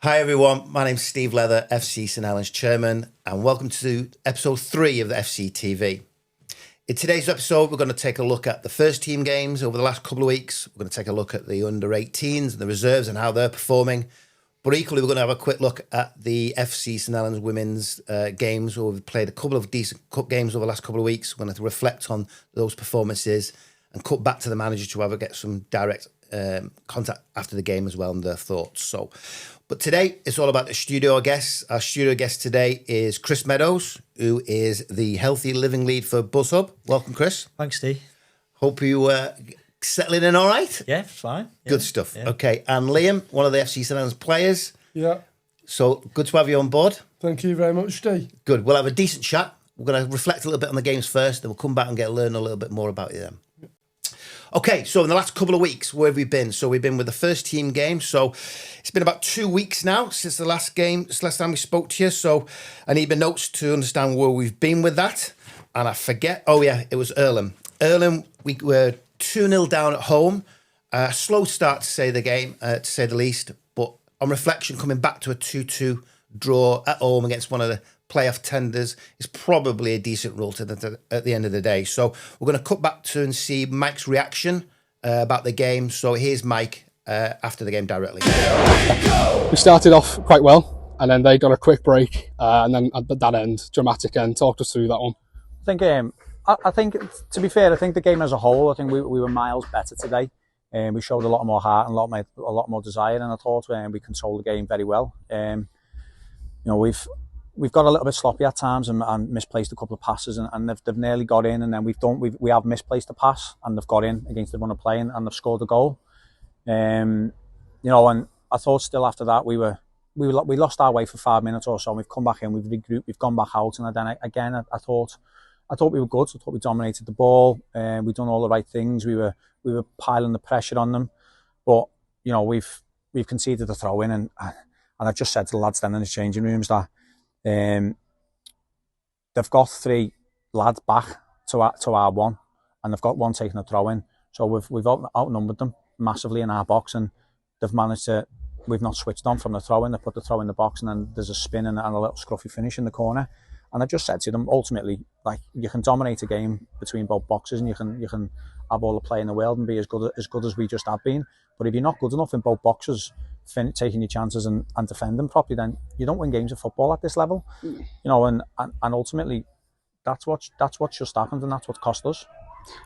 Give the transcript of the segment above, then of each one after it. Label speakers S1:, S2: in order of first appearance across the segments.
S1: Hi everyone, my name's Steve Leather, FC St Helens Chairman, and welcome to episode 3 of the FCTV. In today's episode, we're going to take a look at the first team games over the last couple of weeks. We're going to take a look at the under-18s and the reserves and how they're performing. But equally, we're going to have a quick look at the FC St Helens women's games, where we've played a couple of decent cup games over the last couple of weeks. We're going to reflect on those performances and cut back to the manager to get some direct contact after the game as well and their thoughts. But today it's all about the studio guests. Our studio guest today is Chris Meadows, who is the Healthy Living Lead for BuzzHub. Welcome, Chris.
S2: Thanks, Steve.
S1: Hope you settling in all right.
S2: Yeah, fine. Yeah.
S1: Good stuff.
S2: Yeah.
S1: Okay, and Liam, one of the FC St Helens players.
S3: Yeah.
S1: So good to have you on board.
S3: Thank you very much, Steve.
S1: Good. We'll have a decent chat. We're going to reflect a little bit on the games first, then we'll come back and learn a little bit more about them. Okay, so in the last couple of weeks, where have we been? So we've been with the first team game. So it's been about 2 weeks now since the last time we spoke to you. So I need my notes to understand where we've been with that. And I forget. Oh, yeah, it was Earlham. Earlham, we were 2-0 down at home. Slow start to say the least. But on reflection, coming back to a 2-2 draw at home against one of the playoff tenders is probably a decent result at the end of the day. So we're going to cut back to and see Mike's reaction about the game. So here's Mike after the game directly.
S4: We started off quite well, and then they got a quick break, and then at that end, dramatic end. Talk us through that one.
S5: I think, to be fair, I think the game as a whole, I think we were miles better today. We showed a lot more heart and a lot more desire, and I thought we controlled the game very well. We've got a little bit sloppy at times and misplaced a couple of passes, and they've nearly got in, and then we have misplaced a pass and they've got in against the run of play and they've scored a goal. And I thought still after that we lost our way for 5 minutes or so, and we've come back in, we've regrouped, we've gone back out, and then again I thought we were good. I thought we dominated the ball, we've done all the right things. We were piling the pressure on them, but we've conceded a throw in, and I just said to the lads then in the changing rooms that they've got 3 lads back to our 1, and they've got 1 taking a throw in. So we've outnumbered them massively in our box, and they've managed to. We've not switched on from the throw in. They put the throw in the box, and then there's a spin and a little scruffy finish in the corner. And I just said to them, ultimately, like, you can dominate a game between both boxes, and you can have all the play in the world and be as good as we just have been. But if you're not good enough in both boxes, taking your chances and defending properly, then you don't win games of football at this level. And ultimately that's what just happened, and that's what cost us.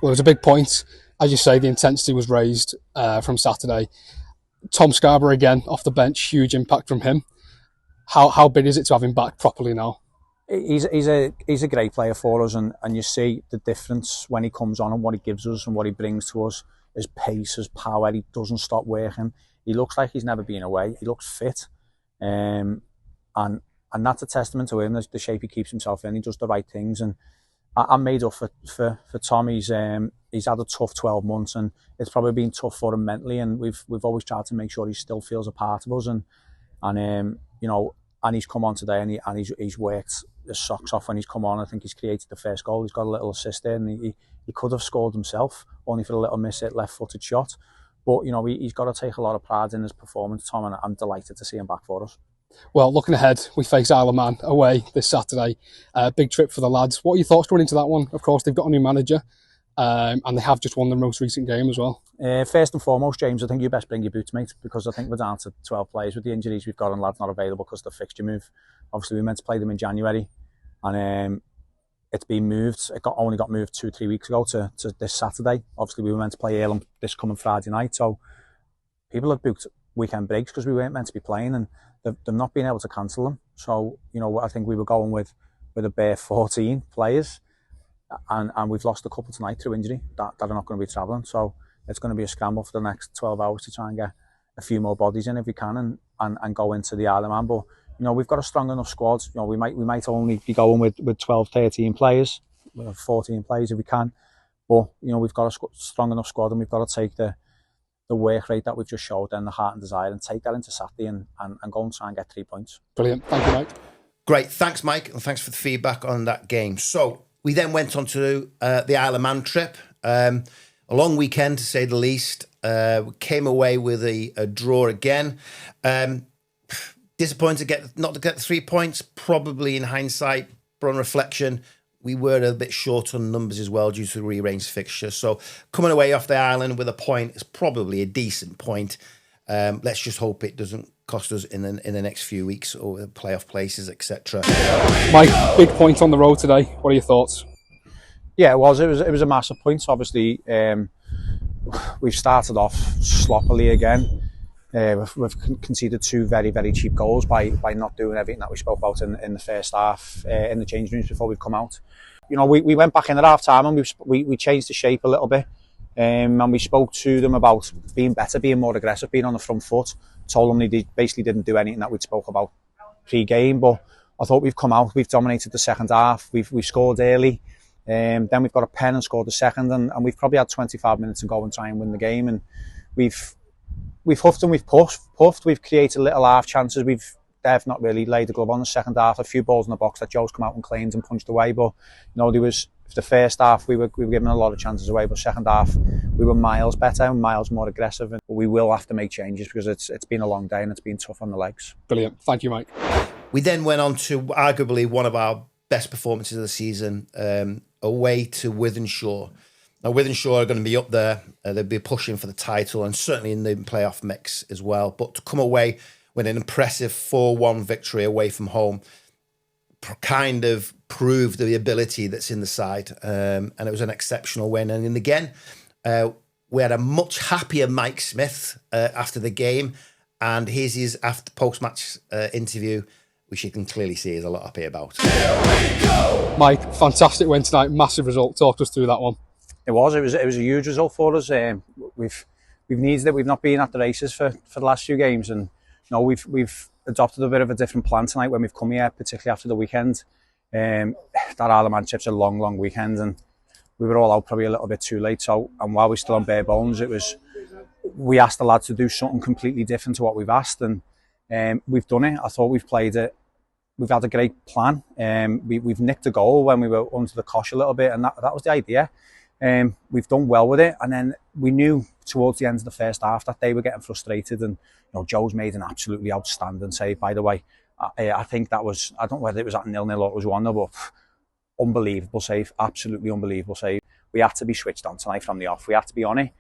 S4: Well, it was a big point. As you say, the intensity was raised from Saturday. Tom Scarborough again off the bench, huge impact from him. How big is it to have him back properly now?
S5: He's a great player for us, and you see the difference when he comes on and what he gives us and what he brings to us. His pace, his power, he doesn't stop working. He looks like he's never been away. He looks fit, and that's a testament to him. The shape he keeps himself in. He does the right things, and I'm made up for Tom. He's had a tough 12 months, and it's probably been tough for him mentally. And we've always tried to make sure he still feels a part of us. And he's come on today, and he's worked his socks off when he's come on. I think he's created the first goal. He's got a little assist there, and he could have scored himself, only for a little miss-hit left-footed shot. But, he's got to take a lot of pride in his performance, Tom, and I'm delighted to see him back for us.
S4: Well, looking ahead, we face Isle of Man away this Saturday. Big trip for the lads. What are your thoughts going into that one? Of course, they've got a new manager, and they have just won their most recent game as well.
S5: First and foremost, James, I think you best bring your boots, mate, because I think we're down to 12 players with the injuries we've got, and lads not available because of the fixture move. Obviously, we meant to play them in January, and it's been moved. It only got moved 2-3 weeks ago to this Saturday. Obviously, we were meant to play Earlham this coming Friday night, so people have booked weekend breaks because we weren't meant to be playing, and they've not been able to cancel them. So, I think we were going with a bare 14 players, and we've lost a couple tonight through injury that are not going to be travelling. So it's going to be a scramble for the next 12 hours to try and get a few more bodies in if we can, and go into the Isle of Man. But we've got a strong enough squad. We might only be going with 12, 13 players, 14 players if we can. But we've got a strong enough squad, and we've got to take the work rate that we've just showed and the heart and desire, and take that into Saturday and go and try and get 3 points.
S4: Brilliant. Thank you, Mike.
S1: Great. Thanks, Mike, and thanks for the feedback on that game. So we then went on to the Isle of Man trip. A long weekend, to say the least. We came away with a draw again. Disappointed not to get the 3 points. Probably in hindsight, but on reflection, we were a bit short on numbers as well due to the rearranged fixture. So coming away off the island with a point is probably a decent point. Let's just hope it doesn't cost us in the next few weeks or playoff places, etc.
S4: Mike, big point on the road today. What are your thoughts?
S5: Yeah, it was a massive point. Obviously, we've started off sloppily again. We've conceded 2 very, very cheap goals by not doing everything that we spoke about in the first half in the change rooms before we've come out. You know, we went back in at half time and we changed the shape a little bit, and we spoke to them about being better, being more aggressive, being on the front foot. Told them they basically didn't do anything that we'd spoke about pre-game, but I thought we've come out, we've dominated the second half, we've scored early, then we've got a pen and scored the second, and we've probably had 25 minutes to go and try and win the game, and we've huffed and we've puffed. We've created little half chances. They've not really laid the glove on the second half. A few balls in the box that Joe's come out and claimed and punched away. But you know, the first half we were given a lot of chances away, but second half we were miles better and miles more aggressive. And we will have to make changes because it's been a long day and it's been tough on the legs.
S4: Brilliant. Thank you, Mike.
S1: We then went on to arguably one of our best performances of the season, away to Wythenshawe. Now, Wythenshawe are going to be up there. They'll be pushing for the title and certainly in the playoff mix as well. But to come away with an impressive 4-1 victory away from home kind of proved the ability that's in the side. And it was an exceptional win. And again, we had a much happier Mike Smith after the game. And here's his after post-match interview, which you can clearly see he's a lot happy about.
S4: Mike, fantastic win tonight. Massive result. Talk us through that one.
S5: It was a huge result for us. We've needed it. We've not been at the races for the last few games, and you know we've adopted a bit of a different plan tonight when we've come here, particularly after the weekend. That Isle of Man trip's a long weekend, and we were all out probably a little bit too late. So, and while we're still on bare bones, we asked the lads to do something completely different to what we've asked, and we've done it. I thought we've played it. We've had a great plan. We've nicked a goal when we were under the cosh a little bit, and that was the idea. We've done well with it, and then we knew towards the end of the first half that they were getting frustrated, and you know Joe's made an absolutely outstanding save, by the way. I think that was, I don't know whether it was at 0-0 or it was 1-0, but unbelievable save, absolutely unbelievable save. We had to be switched on tonight from the off. We had to be on it.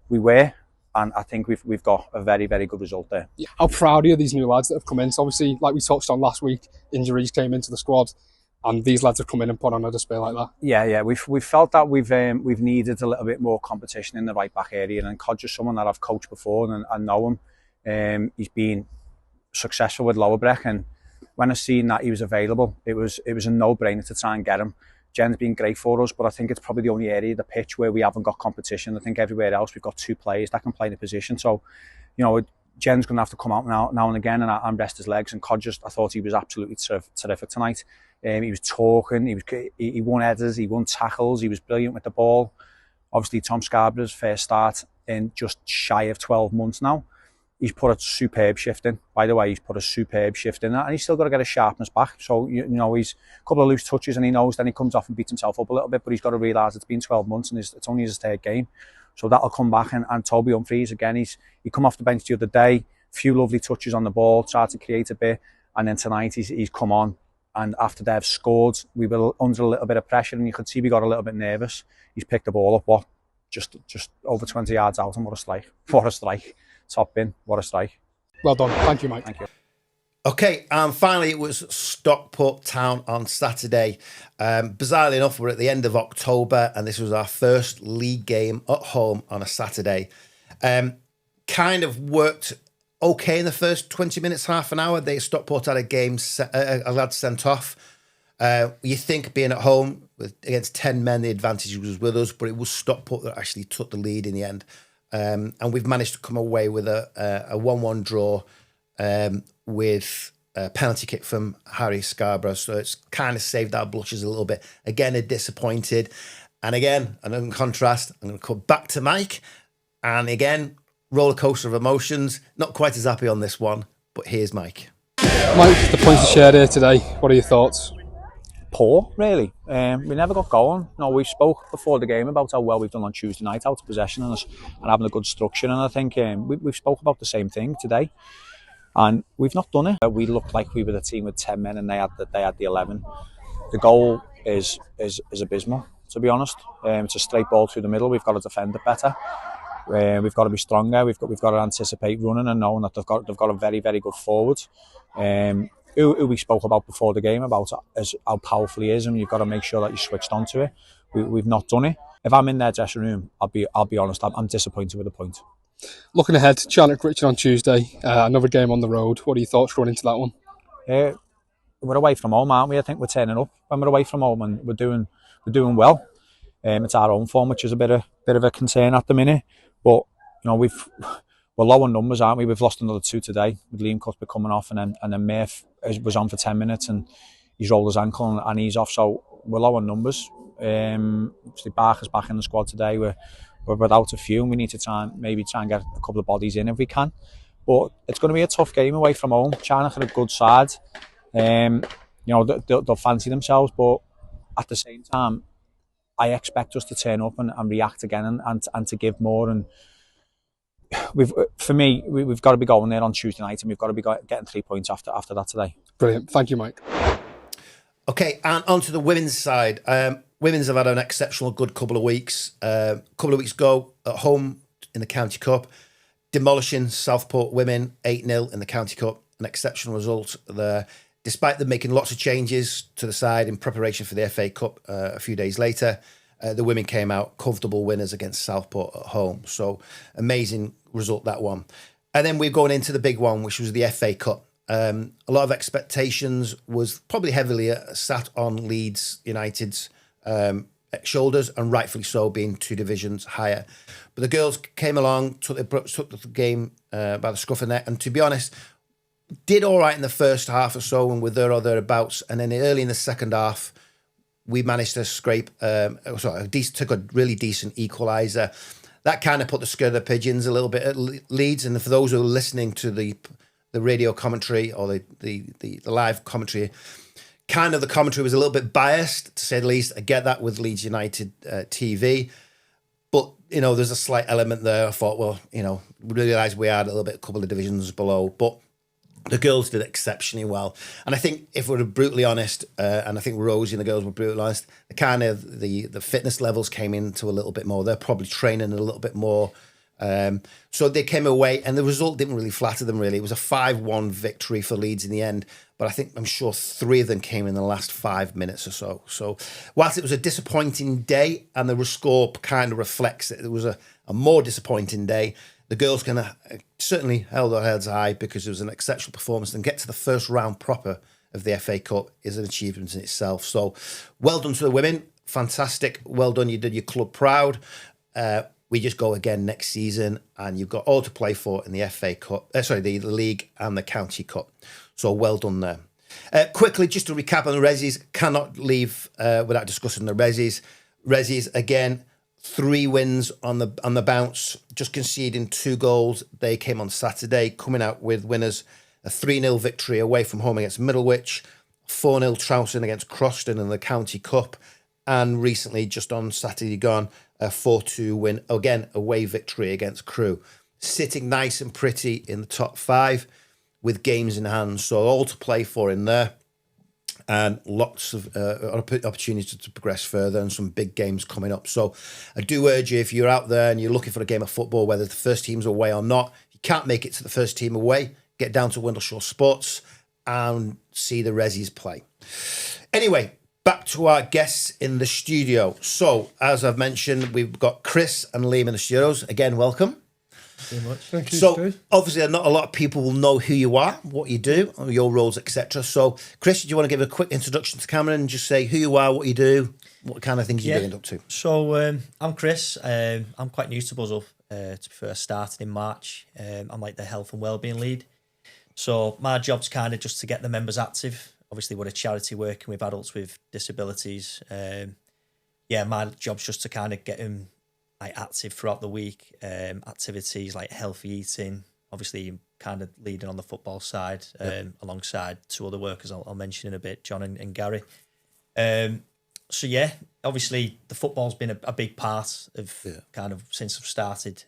S5: We were, and I think we've got a very, very good result there.
S4: How proud are you of these new lads that have come in? So obviously, like we touched on last week, injuries came into the squad. And these lads have come in and put on a display like that.
S5: Yeah. We've felt that we've needed a little bit more competition in the right back area. And Codger's someone that I've coached before and know him. He's been successful with Lower Breck, and when I seen that he was available, it was a no-brainer to try and get him. Jen's been great for us, but I think it's probably the only area of the pitch where we haven't got competition. I think everywhere else we've got 2 players that can play the position. So, you know, Jen's going to have to come out now and again and rest his legs. And Codger's, I thought he was absolutely terrific tonight. He was talking, he won headers, he won tackles, he was brilliant with the ball. Obviously, Tom Scarborough's first start in just shy of 12 months now. He's put a superb shift in. By the way, he's put a superb shift in, and he's still got to get his sharpness back. So, you know, he's a couple of loose touches and he knows, then he comes off and beats himself up a little bit, but he's got to realise it's been 12 months and it's only his 3rd game. So that'll come back, and Toby Humphries, again, he come off the bench the other day, few lovely touches on the ball, tried to create a bit, and then tonight he's come on. And after they've scored, we were under a little bit of pressure, and you could see we got a little bit nervous. He's picked the ball up, just over 20 yards out, and what a strike. What a strike. Top bin, what a strike.
S4: Well done. Thank you, Mike.
S5: Thank you.
S1: Okay, and finally it was Stockport Town on Saturday. Bizarrely enough, we're at the end of October, and this was our first league game at home on a Saturday. Kind of worked okay in the first 20 minutes, half an hour. Stockport had a lad sent off. You think being at home against 10 men, the advantage was with us, but it was Stockport that actually took the lead in the end. And we've managed to come away with a 1-1 draw with a penalty kick from Harry Scarborough. So it's kind of saved our blushes a little bit. Again, disappointed. And again, and in contrast, I'm going to come back to Mike. And again, roller coaster of emotions. Not quite as happy on this one, but here's Mike.
S4: Mike, the points you shared here today, what are your thoughts?
S5: Poor, really. We never got going. No, we spoke before the game about how well we've done on Tuesday night, out of possession and having a good structure. And I think we've spoke about the same thing today. and we've not done it. We looked like we were the team with 10 men, and they had the 11. The goal is abysmal, to be honest. It's a straight ball through the middle. We've got to defend it better. We've got to be stronger. We've got to anticipate running and knowing that they've got a very, very good forward. Who we spoke about before the game about how powerful he is, and you've got to make sure that you switched onto it. We've not done it. If I'm in their dressing room, I'll be honest. I'm disappointed with the point.
S4: Looking ahead, Charlotte Richard on Tuesday, another game on the road. What are your thoughts going into that one?
S5: We're away from home, aren't we? I think we're turning up when we're away from home, and we're doing well. It's our own form, which is a bit of a concern at the minute. But we're low on numbers, aren't we? We've lost another 2 today, with Liam Cuthbert coming off, and then Murph was on for 10 minutes and he's rolled his ankle and he's off. So we're low on numbers. Obviously Barker's back in the squad today. We're without a few, and we need to try and get a couple of bodies in if we can. But it's going to be a tough game away from home. China are a good side. They'll fancy themselves, but at the same time, I expect us to turn up and react again and to give more. And we've got to be going there on Tuesday night, and we've got to be getting 3 points after that today.
S4: Brilliant. Thank you, Mike.
S1: Okay, and on to the women's side. Women's have had an exceptional good couple of weeks. A couple of weeks ago, at home in the County Cup, demolishing Southport women 8-0 in the County Cup. An exceptional result there. Despite them making lots of changes to the side in preparation for the FA Cup a few days later, the women came out comfortable winners against Southport at home. So amazing result, that one. And then we're going into the big one, which was the FA Cup. A lot of expectations was probably heavily sat on Leeds United's shoulders, and rightfully so, being 2 divisions higher. But the girls came along, took the game by the scruff of the neck, and to be honest, did all right in the first half or so, and were there or thereabouts. And then early in the second half, we managed to scrape took a really decent equaliser. That kind of put the skirt of the pigeons a little bit at Leeds. And for those who are listening to the radio commentary or the live commentary, kind of the commentary was a little bit biased, to say the least. I get that with Leeds United TV. But, there's a slight element there. I thought, well, we realised we had a couple of divisions below. But the girls did exceptionally well. And I think if we're brutally honest, and I think Rosie and the girls were brutally honest, the fitness levels came into a little bit more. They're probably training a little bit more. So they came away, and the result didn't really flatter them, really. It was a 5-1 victory for Leeds in the end. But I'm sure 3 of them came in the last 5 minutes or so. So whilst it was a disappointing day, and the score kind of reflects it was a more disappointing day, the girls certainly held their heads high, because it was an exceptional performance, and get to the first round proper of the FA Cup is an achievement in itself. So well done to the women. Fantastic. Well done. You did your club proud. We just go again next season, and you've got all to play for in the FA Cup. The League and the County Cup. So well done there. Quickly, just to recap on the Resis, cannot leave without discussing the Resis. Resis, again, 3 wins on the bounce, just conceding 2 goals. They came on Saturday, coming out with winners: a 3-0 victory away from home against Middlewich, 4-0 trouncing against Croston in the County Cup, and recently, just on Saturday gone, a 4-2 win, again, away victory against Crewe. Sitting nice and pretty in the top 5 with games in hand. So all to play for in there. And lots of opportunities to progress further, and some big games coming up. So I do urge you, if you're out there and you're looking for a game of football, whether the first team's away or not, if you can't make it to the first team away, get down to Windleshore Sports and see the Resis play. Anyway, back to our guests in the studio. So, as I've mentioned, we've got Chris and Liam in the studios. Again, welcome.
S2: Very much. Thank you,
S1: So,
S2: Steve.
S1: obviously, not a lot of people will know who you are, what you do, your roles, etc. So, Chris, do you want to give a quick introduction to Cameron and just say who you are, what you do, what kind of things you're doing up to?
S2: So, I'm Chris. I'm quite new to Buzz Up. To be fair, I started in March. I'm like the health and wellbeing lead. So, my job's kind of just to get the members active. Obviously, we're a charity working with adults with disabilities. My job's just to kind of get them active throughout the week, activities like healthy eating, obviously kind of leading on the football side, alongside 2 other workers I'll mention in a bit, John and Gary. Obviously the football's been a big part of kind of since I've started.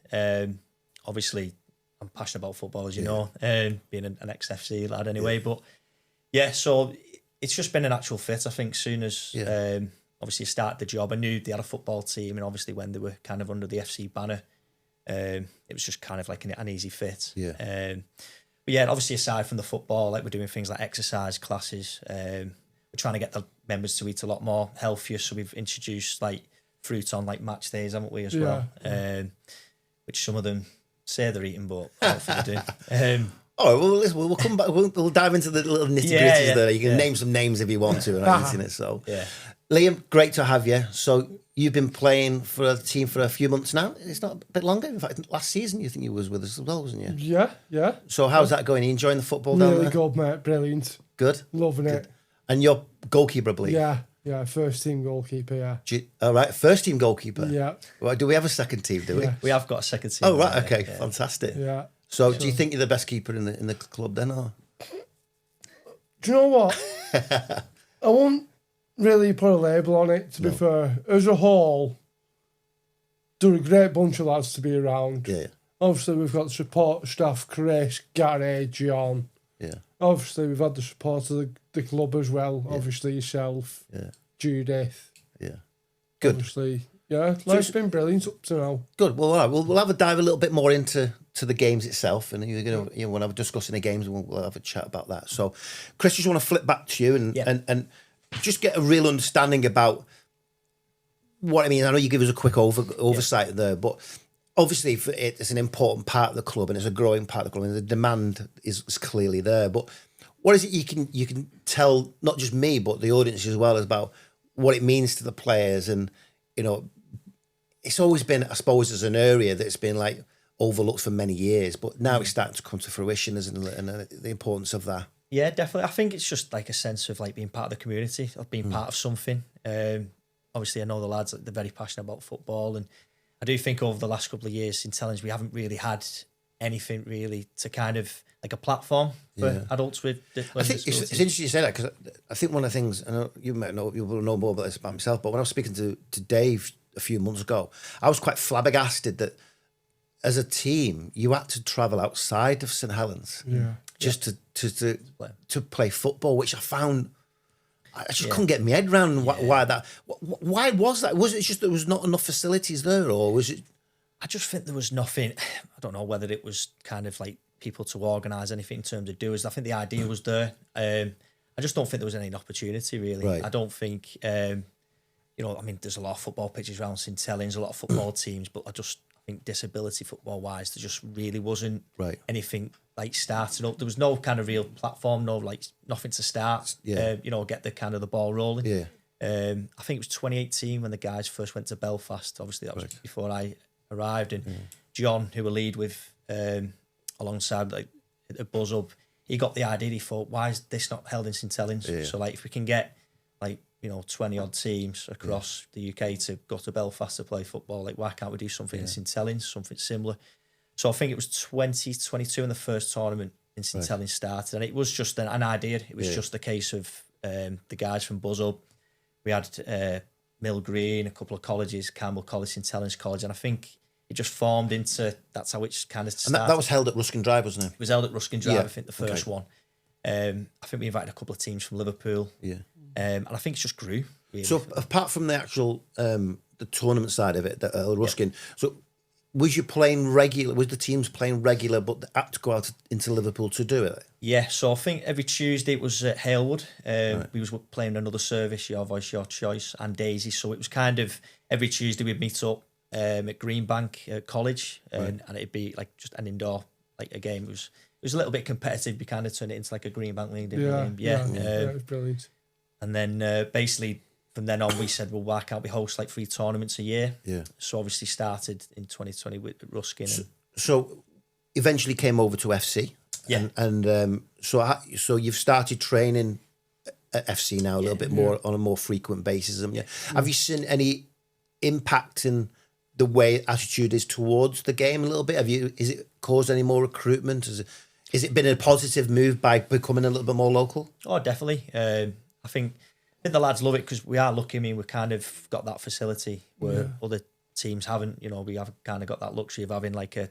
S2: Obviously I'm passionate about football, as you know, being an ex-FC lad anyway. But yeah, so it's just been a natural fit. I think soon as obviously you start the job, I knew they had a football team, and obviously when they were kind of under the FC banner, it was just kind of like an easy fit. But yeah, obviously aside from the football, like we're doing things like exercise classes. We're trying to get the members to eat a lot more healthier. So we've introduced like fruit on like match days, haven't we, as well? Which some of them say they're eating, but I don't think they do.
S1: Oh, well, listen, we'll come back. We'll dive into the little nitty gritties there. You can name some names if you want to. Right, it, so, Liam, great to have you. So you've been playing for a team for a few months now. It's not a bit longer. In fact, last season you think you was with us as well, wasn't you?
S3: Yeah.
S1: So how's that going? Are you enjoying the football down there?
S3: Really good, mate. Brilliant.
S1: Good.
S3: Loving it.
S1: And you're goalkeeper, I believe?
S3: Yeah. First team goalkeeper, yeah.
S1: All right, first team goalkeeper.
S3: Yeah.
S1: Well, do we have a second team, do we?
S3: Yeah.
S2: We have got a second team.
S1: Oh, right, okay. Fantastic.
S3: Yeah.
S1: So do you think you're the best keeper in the club then, or?
S3: Do you know what? I won't really put a label on it, to be fair. As a whole, they're a great bunch of lads to be around.
S1: Yeah.
S3: Obviously, we've got the support staff, Chris, Gary, John.
S1: Yeah.
S3: Obviously, we've had the support of the club as well. Yeah. Obviously, yourself, Judith.
S1: Yeah. Good.
S3: Obviously, yeah, life's been brilliant up to now.
S1: Good. Well, all right. We'll have a dive a little bit more into the games itself, and you're going to, when I'm discussing the games, we'll have a chat about that. So, Chris, just want to flip back to you and just get a real understanding about what I mean. I know you give us a quick oversight there, but obviously it's an important part of the club and it's a growing part of the club, and the demand is clearly there. But what is it you can tell not just me but the audience as well about what it means to the players? And it's always been, I suppose, as an area that's been like overlooked for many years, but now it's starting to come to fruition, isn't it? And the importance of that. Yeah,
S2: definitely. I think it's just like a sense of like being part of the community, of being part of something. Obviously, I know the lads, they're very passionate about football, and I do think over the last couple of years in St Helens, we haven't really had anything really to kind of like a platform for adults with.
S1: I think it's interesting you say that, because I think one of the things, I know you will know more about this about myself, but when I was speaking to Dave a few months ago, I was quite flabbergasted that as a team you had to travel outside of St Helens just to play football, which I found I just couldn't get my head around why that. Why was that? Was it just there was not enough facilities there, or was it?
S2: I just think there was nothing. I don't know whether it was kind of like people to organise anything in terms of doers. I think the idea was there. I just don't think there was any opportunity really. Right. I don't think. I mean, there's a lot of football pitches around St Helens, a lot of football teams, but I think disability football wise, there just really wasn't anything like starting up. There was no kind of real platform, nothing to start. Get the kind of the ball rolling. I think it was 2018 when the guys first went to Belfast. Obviously, that was before I arrived, and John, who we lead with alongside a buzz up, he got the idea. He thought, why is this not held in St Helens? So if we can get 20 odd teams across the UK to go to Belfast to play football, why can't we do something in St Helens, something similar? So I think it was 2022 when the first tournament in St Helens started, and it was just an idea. It was just a case of the guys from Buzz Up. We had Mill Green, a couple of colleges, Campbell College, St Helens College, and I think it just formed into, that's how it kind of started.
S1: And that was held at Ruskin Drive, wasn't it?
S2: It was held at Ruskin Drive, I think the first one. I think we invited a couple of teams from Liverpool. And I think it just grew. Really. So
S1: apart from the actual the tournament side of it, Ruskin, so was you playing regular? Was the teams playing regular, but they had to go out into Liverpool to do it?
S2: Yeah, so I think every Tuesday it was at Halewood. We was playing another service, Your Voice, Your Choice, and Daisy. So it was kind of every Tuesday we'd meet up at Greenbank College, and it'd be like just an indoor a game. It was a little bit competitive. We kind of turned it into like a Greenbank League.
S3: It was brilliant.
S2: And then basically from then on we said, well, why can't we host 3 tournaments a year? So obviously started in 2020 with Ruskin.
S1: So eventually came over to FC. And so you've started training at FC now a little bit more on a more frequent basis. Have you seen any impact in the way attitude is towards the game a little bit? Is it caused any more recruitment? Has it been a positive move by becoming a little bit more local?
S2: Oh, definitely. I think the lads love it because we are lucky. I mean, we've kind of got that facility where other teams haven't. We have kind of got that luxury of having a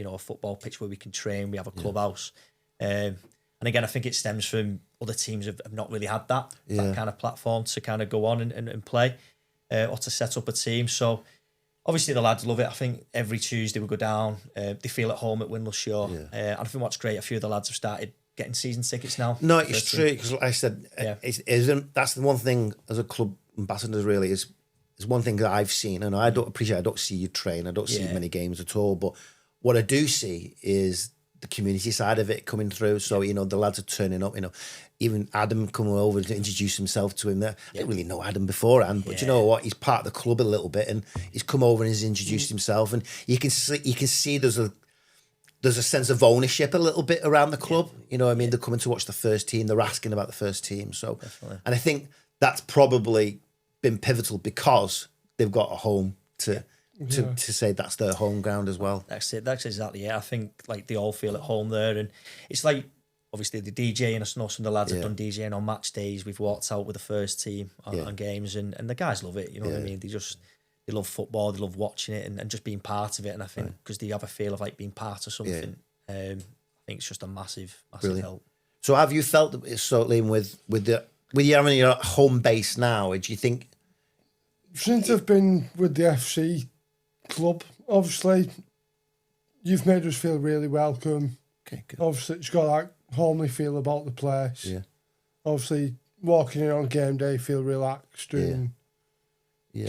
S2: a football pitch where we can train. We have a clubhouse. And again, I think it stems from other teams have not really had that kind of platform to kind of go on and play or to set up a team. So obviously the lads love it. I think every Tuesday we go down. They feel at home at Windleshore. And I think what's great, a few of the lads have started getting season tickets now.
S1: No, it's true, because like I said, that's the one thing as a club ambassador really is one thing that I've seen, and I don't see you train, I don't see many games at all, but what I do see is the community side of it coming through. So, the lads are turning up, even Adam coming over to introduce himself to him. I didn't really know Adam beforehand, but you know what? He's part of the club a little bit, and he's come over and he's introduced himself, and you can see there's a sense of ownership a little bit around the club. You know what I mean? They're coming to watch the first team, they're asking about the first team. So, and I think that's probably been pivotal because they've got a home to say that's their home ground as well.
S2: That's it. That's exactly it. I think like they all feel at home there, and it's like obviously the DJ, and I know some of the lads have done DJing on match days. We've walked out with the first team on games, and the guys love it. You know what I mean? They love football. They love watching it and just being part of it. And I think because they have a feel of like being part of something, I think it's just a massive help.
S1: So have you felt that it's Liam with you having your home base now? Do you think?
S3: Since I've been with the FC club, obviously, you've made us feel really welcome.
S1: Okay, good.
S3: Obviously, it's got that homely feel about the place.
S1: Yeah.
S3: Obviously, walking in on game day, feel relaxed and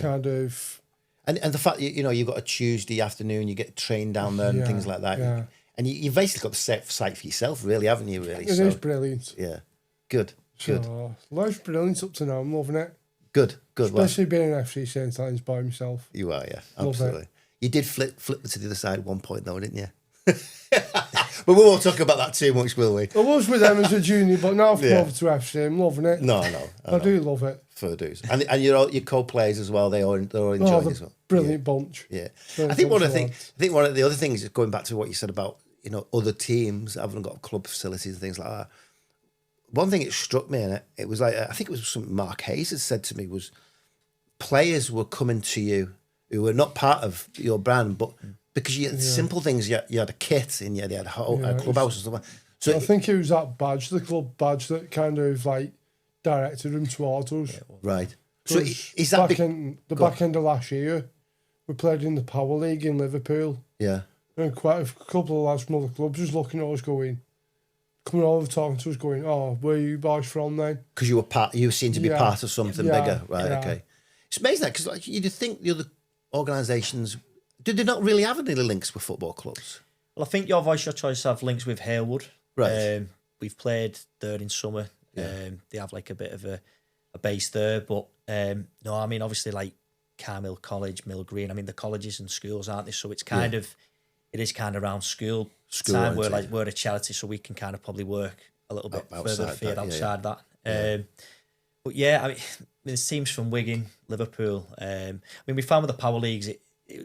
S3: kind of.
S1: And the fact that, you've got a Tuesday afternoon, you get trained down there and things like that.
S3: Yeah.
S1: And you've basically got the site for yourself, really, haven't you, really?
S3: It is brilliant.
S1: Yeah. Good.
S3: So, life's brilliant up to now. I'm loving it.
S1: Good.
S3: Especially being an FC St Helens by myself.
S1: You are, yeah. Absolutely. You did flip to the other side at one point, though, didn't you? But we won't talk about that too much, will we?
S3: I was with them as a junior, but now I've come over to FC. I'm loving it.
S1: No.
S3: I do love it.
S1: For dudes. And your co-players as well, they're all enjoying it as well.
S3: Brilliant bunch.
S1: Yeah. I think one of the other things is going back to what you said about, other teams haven't got club facilities and things like that. One thing that struck me, and it was like, I think it was something Mark Hayes had said to me, was players were coming to you who were not part of your brand, but because you had simple things, you had a kit and you had a clubhouse and stuff like that. So
S3: I think it was that badge, the club badge, that kind of like directed them towards us.
S1: Right. So is that
S3: back end of last year, we played in the Power League in Liverpool.
S1: Yeah.
S3: And quite a couple of lads from other clubs was looking at us coming over talking to us going, "Oh, where are you boys from then?"
S1: Because you seem to be part of something bigger. Right, okay. It's amazing that, because you'd think the other organisations, did they not really have any links with football clubs?
S2: Well, I think Your Voice, Your Choice have links with Halewood.
S1: Right.
S2: We've played there in summer. They have like a bit of a base there. But no, I mean, obviously like Carmill College, Mill Green, I mean, the colleges and schools, aren't they? So it's kind of, it is kind of around school time. We're a charity, so we can kind of probably work a little bit further afield outside that. But yeah, I mean, there's teams from Wigan, Liverpool. I mean, we found with the Power Leagues,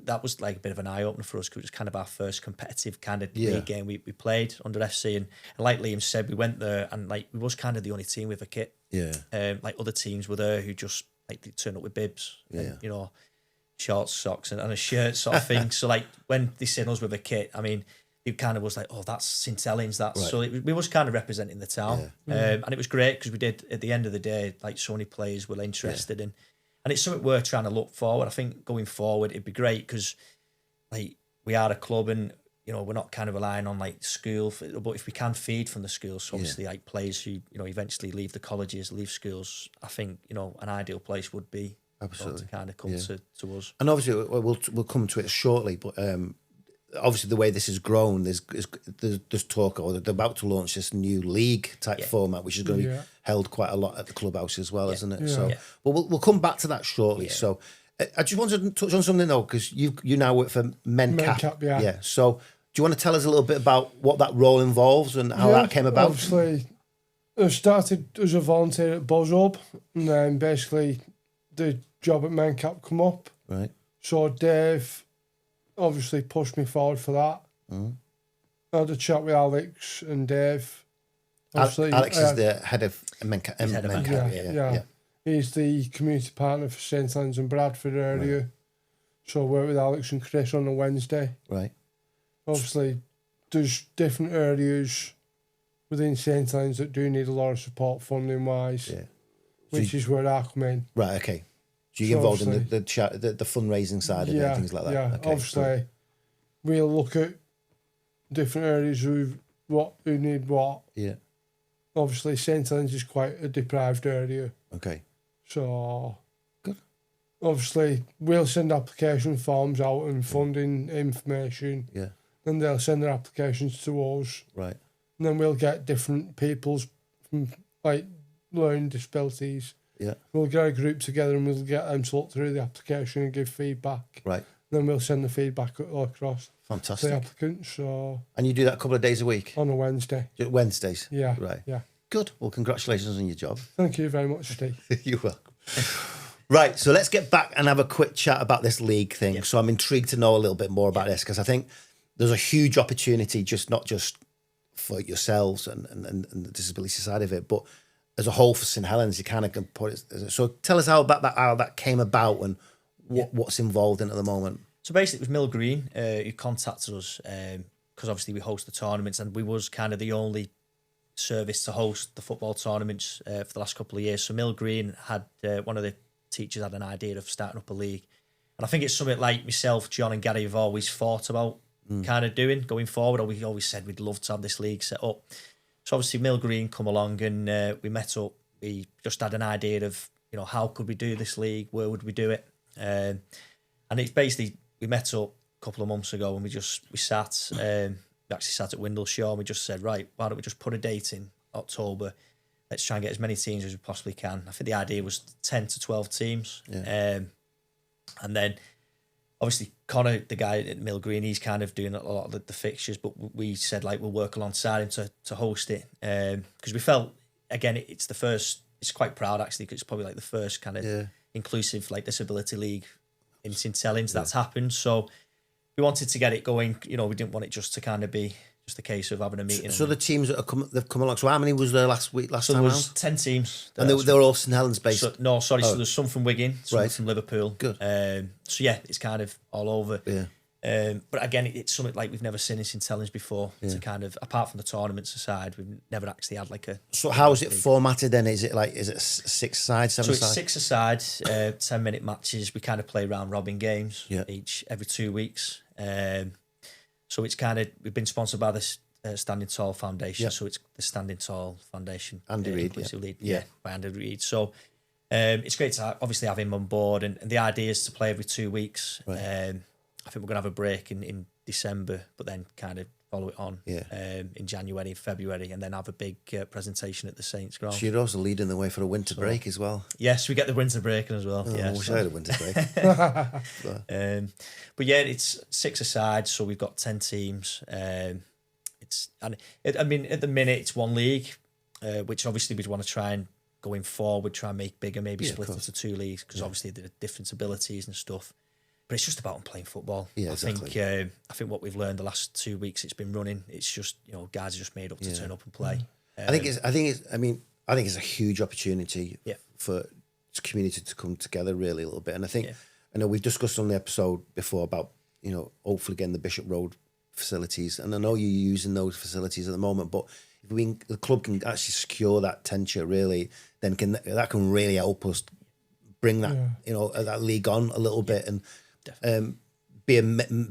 S2: that was like a bit of an eye-opener for us, because it was kind of our first competitive kind of league game we played under FC. And like Liam said, we went there and like we was kind of the only team with a kit. Yeah. Like other teams were there who just like they turn up with bibs, and, shorts, socks and a shirt sort of thing. So like when they seen us with a kit, I mean, it kind of was like, oh, that's St Helens. That's right. So we was kind of representing the town, and it was great because we did, at the end of the day, like so many players were interested in, and it's something we're trying to look forward. I think going forward, it'd be great because like we are a club, and we're not kind of relying on like school, but if we can feed from the schools, so obviously like players who eventually leave the colleges, leave schools, I think an ideal place would be to kind of come to us. And
S1: obviously we'll come to it shortly, but obviously the way this has grown, there's talk, or they're about to launch this new league type format, which is going to be held quite a lot at the clubhouse as well, isn't it? Yeah. So, but we'll come back to that shortly. Yeah. So, I just wanted to touch on something though, because you now work for MenCap. Yeah. So, do you want to tell us a little bit about what that role involves and how that came about?
S3: Obviously, I started as a volunteer at BuzzHub, and then basically the job at MenCap come up.
S1: Right.
S3: So Dave obviously pushed me forward for that. I had a chat with Alex and Dave.
S1: Obviously, Alex is the head of MenCap.
S3: Yeah. He's the community partner for St Helens and Bradford area. Right. So I work with Alex and Chris on a Wednesday.
S1: Right.
S3: Obviously, there's different areas within St Helens that do need a lot of support funding wise, which is where I come in.
S1: Right. Okay. So you get involved in the fundraising side of it and things like that.
S3: Yeah.
S1: Okay,
S3: Obviously, we'll look at different areas who need what.
S1: Yeah.
S3: Obviously, St Helens is quite a deprived area.
S1: Okay.
S3: So,
S1: good.
S3: Obviously, we'll send application forms out and funding information.
S1: Yeah.
S3: Then they'll send their applications to us.
S1: Right.
S3: And then we'll get different people's, like, learning disabilities.
S1: Yeah.
S3: We'll get a group together and we'll get them to look through the application and give feedback.
S1: Right.
S3: Then we'll send the feedback across
S1: Fantastic.
S3: to the applicants. So,
S1: And you do that a couple of days a week?
S3: on a Wednesday.
S1: Wednesdays?
S3: Yeah.
S1: Right.
S3: Yeah.
S1: Good. Well, congratulations on your job.
S3: Thank you very much, Steve.
S1: You're welcome. Right, so let's get back and have a quick chat about this league thing. So I'm intrigued to know a little bit more about this because I think there's a huge opportunity, not just for yourselves and the disability side of it, but as a whole for St Helens. You kind of can put it. So tell us how that came about and what's involved in it at the moment.
S2: So basically, it was Mill Green who contacted us because obviously we host the tournaments, and we was kind of the only service to host the football tournaments for the last couple of years. So Mill Green had one of the teachers had an idea of starting up a league, and I think it's something like myself, John, and Gary have always thought about kind of doing going forward. Or we always said we'd love to have this league set up. So obviously Mill Green come along and we met up. We just had an idea of how could we do this league, where would we do it, and it's basically we met up a couple of months ago and we sat. We actually sat at Windleshore and we just said, right, why don't we just put a date in October? Let's try and get as many teams as we possibly can. I think the idea was 10 to 12 teams.
S1: Yeah.
S2: And then obviously Connor, the guy at Mill Green, he's kind of doing a lot of the fixtures, but we said like we'll work alongside him to host it. Because we felt, again, it's the first, it's quite proud actually, because it's probably like the first kind of inclusive like disability league in St Helens that's happened. So we wanted to get it going. We didn't want it just to kind of be just a case of having a meeting.
S1: So the teams that they've come along. So how many was there last time
S2: there was
S1: around?
S2: 10 teams.
S1: And they were all St Helens based?
S2: So there's some from Wigan, some from Liverpool.
S1: Good.
S2: So yeah, it's kind of all over.
S1: Yeah.
S2: But again, it's something like we've never seen in St Helens before. To kind of, apart from the tournaments aside, we've never actually had like a. So
S1: how is it formatted then? Is it 6 sides, 7 sides?
S2: So it's 6 aside, 10-minute matches. We kind of play round robin games every 2 weeks. So it's kind of, we've been sponsored by this Standing Tall Foundation. So it's the Standing Tall Foundation.
S1: Andy Reid.
S2: By Andy Reid. So it's great to obviously have him on board, and the idea is to play every 2 weeks. Right. I think we're going to have a break in December, but then kind of follow it on in January, February, and then have a big presentation at the Saints Ground.
S1: So you're also leading the way for a winter break as well.
S2: Yes, we get the winter break as well.
S1: I wish I had a winter break.
S2: But yeah, it's 6 aside, so we've got 10 teams. At the minute it's one league, which obviously we'd want to try and going forward, try and make bigger, maybe split into 2 leagues, because obviously there are different abilities and stuff. But it's just about playing football.
S1: Yeah, exactly.
S2: I think what we've learned the last 2 weeks it's been running. It's just guys are just made up to turn up and play.
S1: I think it's a huge opportunity for the community to come together really a little bit. And I think I know we've discussed on the episode before about hopefully getting the Bishop Road facilities, and I know you're using those facilities at the moment. But if the club can actually secure that tenure, really, then that can really help us bring that that league on a little bit and. Be a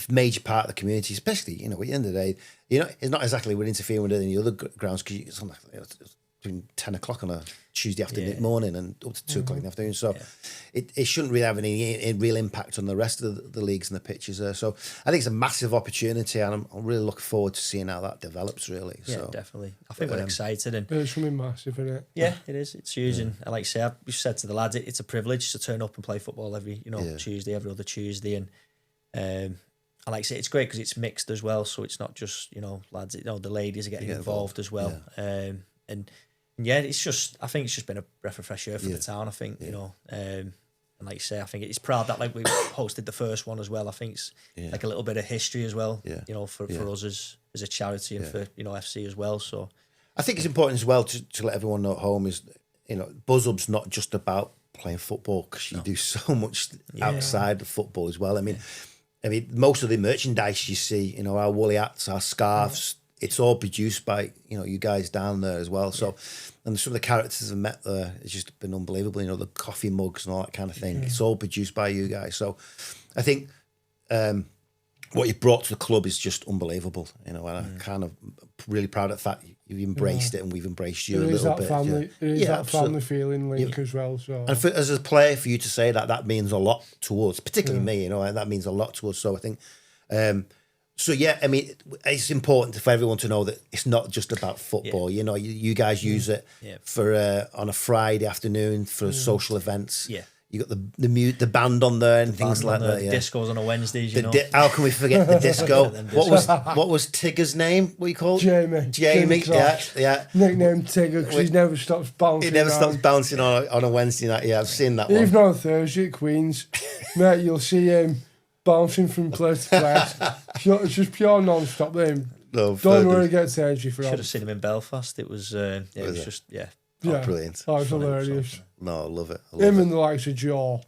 S1: major part of the community, especially at the end of the day. It's not exactly we're interfering with any other grounds, because it's between 10 o'clock on a Tuesday afternoon morning and up to 2 o'clock in the afternoon. So it shouldn't really have any real impact on the rest of the leagues and the pitches there. So I think it's a massive opportunity, and I'm really looking forward to seeing how that develops. Really,
S2: yeah, definitely. I think we're excited, and
S3: it's going to be massive, isn't it?
S2: Yeah, it is. It's huge, and like I say, we've said to the lads, it's a privilege to turn up and play football every Tuesday, every other Tuesday, and like I say, it's great because it's mixed as well. So it's not just lads. The ladies are getting involved as well, and yeah, I think it's just been a breath of fresh air for the town. I think and like you say, I think it's proud that like we hosted the first one as well. I think it's like a little bit of history as well. For us as a charity and for FC as well. So
S1: I think it's important as well to let everyone know at home is Buzz Hub's not just about playing football, because you do so much outside of football as well. I mean, I mean, most of the merchandise you see, you know, our woolly hats, our scarves, it's all produced by, you know, you guys down there as well. So, and some of the characters I've met there, it's just been unbelievable. You know, the coffee mugs and all that kind of thing. It's all produced by you guys. So, I think what you brought to the club is just unbelievable. You know, and I'm kind of really proud of the fact you've embraced it and we've embraced you a little bit.
S3: Family, it is that
S1: absolutely.
S3: family feeling link as well. So,
S1: And as a player, for you to say that means a lot towards, particularly me, you know, and that means a lot towards. So I think, so yeah, I mean, it's important for everyone to know that it's not just about football. You know, you guys use it for on a Friday afternoon for social events.
S2: Yeah.
S1: You got the band on there and things like that. Yeah.
S2: Discos on a Wednesdays, you know.
S1: How can we forget the disco? What was Tigger's name? What you call
S3: Jamie.
S1: Yeah.
S3: Nicknamed Tigger because he never stops bouncing.
S1: He never stops bouncing on a Wednesday night. Yeah, I've seen that one.
S3: Even on Thursday at Queen's, mate, you'll see him bouncing from place to place. It's just pure non-stop. Then don't worry, gets energy for.
S2: Should have seen him in Belfast. It was just.
S1: Oh, brilliant.
S3: Oh, it's hilarious.
S1: No, I love it.
S3: Him and the likes of Joe,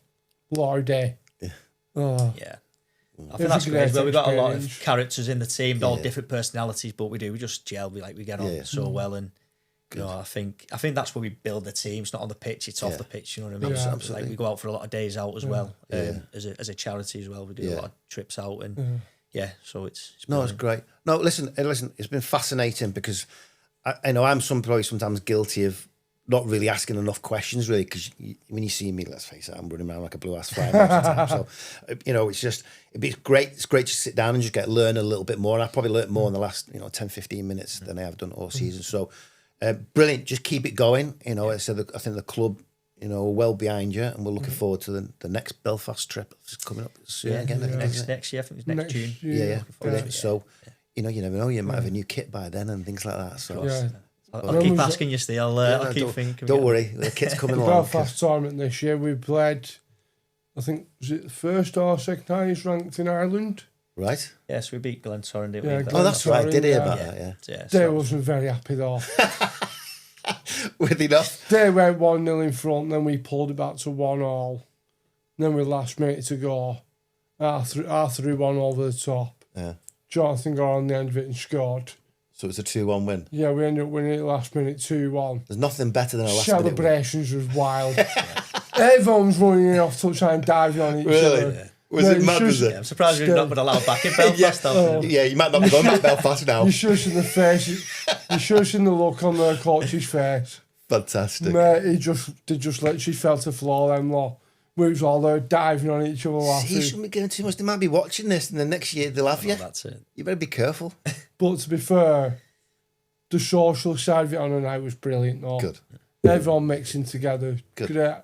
S3: Lordy.
S1: Yeah.
S3: Oh.
S2: Yeah. I think that's great as well. We've got a lot of characters in the team, all different personalities, but we just gel. We get on so well, and you know, I think that's where we build the team. It's not on the pitch; it's off the pitch. You know what I mean?
S3: Yeah,
S2: So, like we go out for a lot of days out as well, as a charity as well. We do a lot of trips out, and so it's
S1: no, it's great. No, listen, it's been fascinating because I know I'm probably sometimes guilty of not really asking enough questions, really, because when you see me, let's face it, I'm running around like a blue ass fly most of the time. So, you know, it'd be great. It's great to sit down and just learn a little bit more. And I've probably learned more in the last 10, 15 minutes than I have done all season. So, brilliant. Just keep it going. You know, I think the club, you know, are well behind you, and we're looking forward to the next Belfast trip. It's coming up soon again.
S2: Next year. I think it's next June.
S1: Yeah. So, you know, you never know. You might have a new kit by then and things like that. So.
S3: Yeah.
S2: I'll keep asking you, Steve. I'll keep thinking.
S1: Don't worry, the kit's coming along.
S3: Belfast tournament this year, we played, I think, was it the first or second highest ranked in Ireland?
S1: Right.
S2: Yes, we beat Glentoran, didn't we?
S3: Yeah,
S1: that's right. I did hear about that, yeah.
S3: They wasn't very happy though.
S1: With enough.
S3: They went 1-0 in front, then we pulled it back to 1-1. Then with last minute to go, I threw one over the top.
S1: Yeah.
S3: Jonathan got on the end of it and scored.
S1: So it was a 2-1 win.
S3: Yeah, we ended up winning it last minute 2-1.
S1: There's nothing better than a last minute win.
S3: Celebrations was wild. Everyone's running in off touchline, diving on each other.
S1: Yeah. Was it mad, was it?
S2: Yeah, I'm surprised we've not been allowed back in Belfast.
S1: Yeah, you might not be going back Belfast now.
S3: You should have seen the face. You should have seen the look on the coach's face.
S1: Fantastic.
S3: Mate, they just literally fell to the floor then, lot. We was all there diving on each other laughing.
S1: You shouldn't be getting too much. They might be watching this, and the next year they'll have you.
S2: That's it.
S1: You better be careful.
S3: But to be fair, the social side of it on the night was brilliant, though.
S1: Good.
S3: Everyone mixing together.
S1: Good.
S3: Great.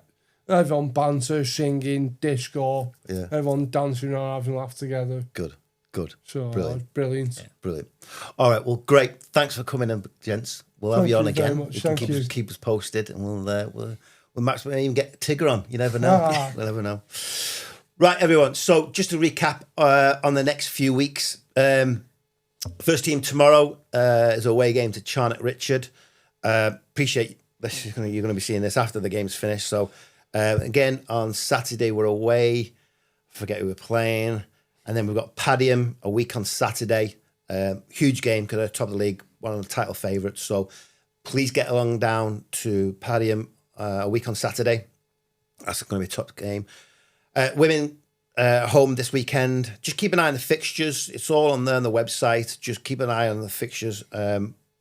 S3: Everyone banter, singing, disco.
S1: Yeah.
S3: Everyone dancing around, having a laugh together.
S1: Good.
S3: So
S1: Brilliant.
S3: Brilliant.
S2: Yeah.
S1: Brilliant. All right. Well, great. Thanks for coming in, gents. We'll have
S3: Thank
S1: you on
S3: you very
S1: again.
S3: much.
S1: You can
S3: Thank you.
S1: keep us posted, and we'll Max may even get Tigger on. You never know. We'll never know. Right, everyone. So just to recap on the next few weeks. First team tomorrow is a away game to Charnock Richard. Appreciate this. You're going to be seeing this after the game's finished. So again, on Saturday we're away. I forget who we're playing. And then we've got Padiham a week on Saturday. Huge game because they're top of the league, one of the title favourites. So please get along down to Padiham a week on Saturday. That's going to be a top game. Women home this weekend. Just keep an eye on the fixtures. It's all on there on the website. Just keep an eye on the fixtures.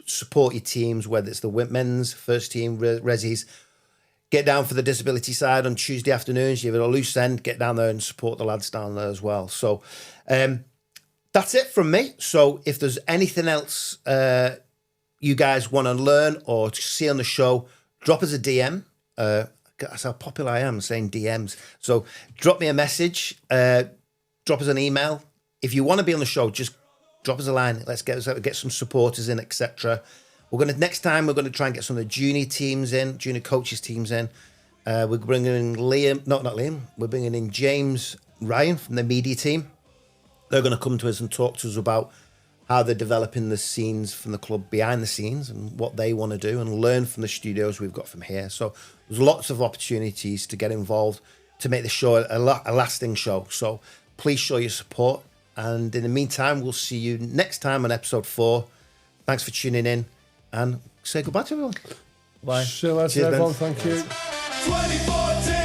S1: Support your teams, whether it's the men's first team, Resis. Get down for the disability side on Tuesday afternoons. You have a loose end. Get down there and support the lads down there as well. So that's it from me. So if there's anything else you guys want to learn or to see on the show, drop us a DM. That's how popular I am saying DMs. So drop me a message, drop us an email. If you want to be on the show, just drop us a line. Let's get some supporters in, etc. Next time we're going to try and get some of the junior teams in, junior coaches teams in. We're bringing in not Liam. We're bringing in James Ryan from the media team. They're going to come to us and talk to us about how they're developing the scenes from the club behind the scenes and what they want to do and learn from the studios we've got from here. So there's lots of opportunities to get involved to make the show a lasting show. So please show your support. And in the meantime, we'll see you next time on episode 4. Thanks for tuning in, and say goodbye to everyone.
S2: Bye.
S3: See you later,
S1: Cheers,
S3: everyone.
S1: Ben.
S3: Thank you.
S6: 2014